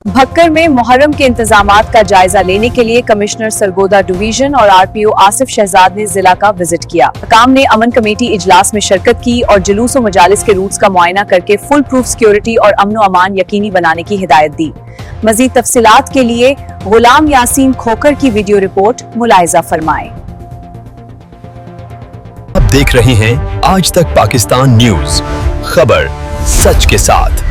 भक्कर में मुहर्रम के इंतजामात का जायजा लेने के लिए कमिश्नर सरगोदा डिवीजन और आरपीओ आसिफ शहजाद ने जिला का विजिट किया। हकाम ने अमन कमेटी इजलास में शिरकत की और जुलूस और मजालिस के रूट्स का मुआयना करके फुल प्रूफ सिक्योरिटी और अमन व अमान यकीनी बनाने की हिदायत दी। मजीद तफसीलात के लिए गुलाम यासीन खोकर की वीडियो रिपोर्ट मुलाहिजा फरमाएं। आप देख रहे हैं आज तक पाकिस्तान न्यूज, खबर सच के साथ।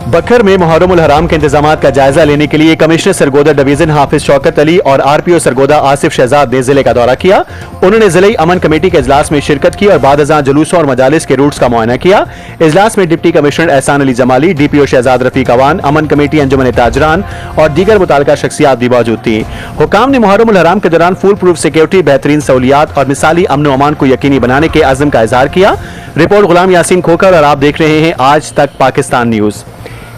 बखर में मुहर्रम उल हराम के इंतजामात का जायजा लेने के लिए कमिश्नर सरगोदा डिवीजन हाफिज शौकत अली और आरपीओ सरगोदा आसिफ शहजाद ने जिले का दौरा किया। उन्होंने जिले अमन कमेटी के इजलास में शिरकत की और बाद अज़ां जुलूसों और मजालिस के रूट्स का मुआयना किया। इजलास में डिप्टी कमिश्नर एहसान अली जमाली, डीपीओ शहजाद रफीक अवान, अमन कमेटी अंजुमन ताजरान और दीगर मुताल्लिका शख्सियात भी मौजूद थी। हुकाम ने मुहर्रम उल हराम के दौरान फुल प्रूफ सिक्योरिटी, बेहतरीन सहूलियात और मिसाली अमन व अमान को यकीनी बनाने के अज़्म का इजहार किया। रिपोर्ट गुलाम यासीन खोकर और आप देख रहे हैं आज तक Pakistan news.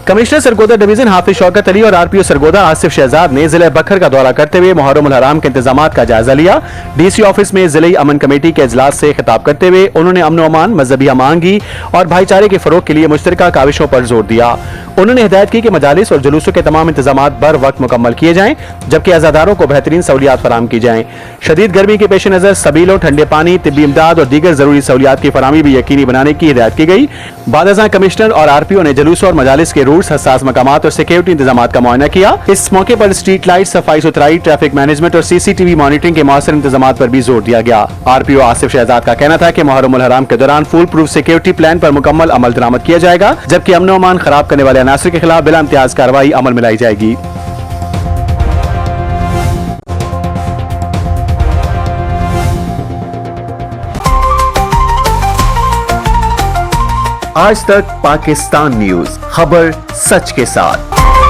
Commissioner Sargodha division Hafiz Shaukat Ali और आरपीओ सरगोदा आसिफ शहजाद ने जिले बखर का दौरा करते हुए मुहर्रम उल हराम के इंतजामात का जायजा लिया। डीसी ऑफिस में जिले अमन कमेटी के इजलास से खिताब करते हुए उन्होंने अमन व अमान, मजहबी हमांगी और भाईचारे के फरोग के लिए मुश्तरका काविशों पर जोर दिया। उन्होंने हिदायत की कि मजालिस और जुलूसों के तमाम इंतजामात बर वक्त मुकम्मल किए जाएं, जबकि अज़ादारों को बेहतरीन सहूलियात फराहम की जाएं। शदीद गर्मी के पेश नजर सबीलों, ठंडे पानी, तिब्बी इमदाद और दीगर जरूरी सहूलियात की फराहमी भी यकीनी बनाने की हिदायत की गई। बाद अज़ां कमिश्नर और आरपीओ ने जुलूसों और मजालिस के रूट्स, हसास मकामात और सिक्योरिटी इंतजामात का मुआयना किया। इस मौके पर स्ट्रीट लाइट, सफाई सुथराई, ट्रैफिक मैनेजमेंट और सीसीटीवी मॉनिटरिंग के मौसर इंतजामात पर भी जोर दिया गया। आरपीओ आसिफ शहजाद का कहना था कि मुहर्रम उल हराम के दौरान फुल प्रूफ सिक्योरिटी प्लान पर मुकम्मल अमल दरामद किया जाएगा, जबकि अमन व अमान खराब करने वाले अनासर के खिलाफ बिला इम्तियाज कार्रवाई अमल में लाई जाएगी। आज तक पाकिस्तान न्यूज, खबर सच के साथ।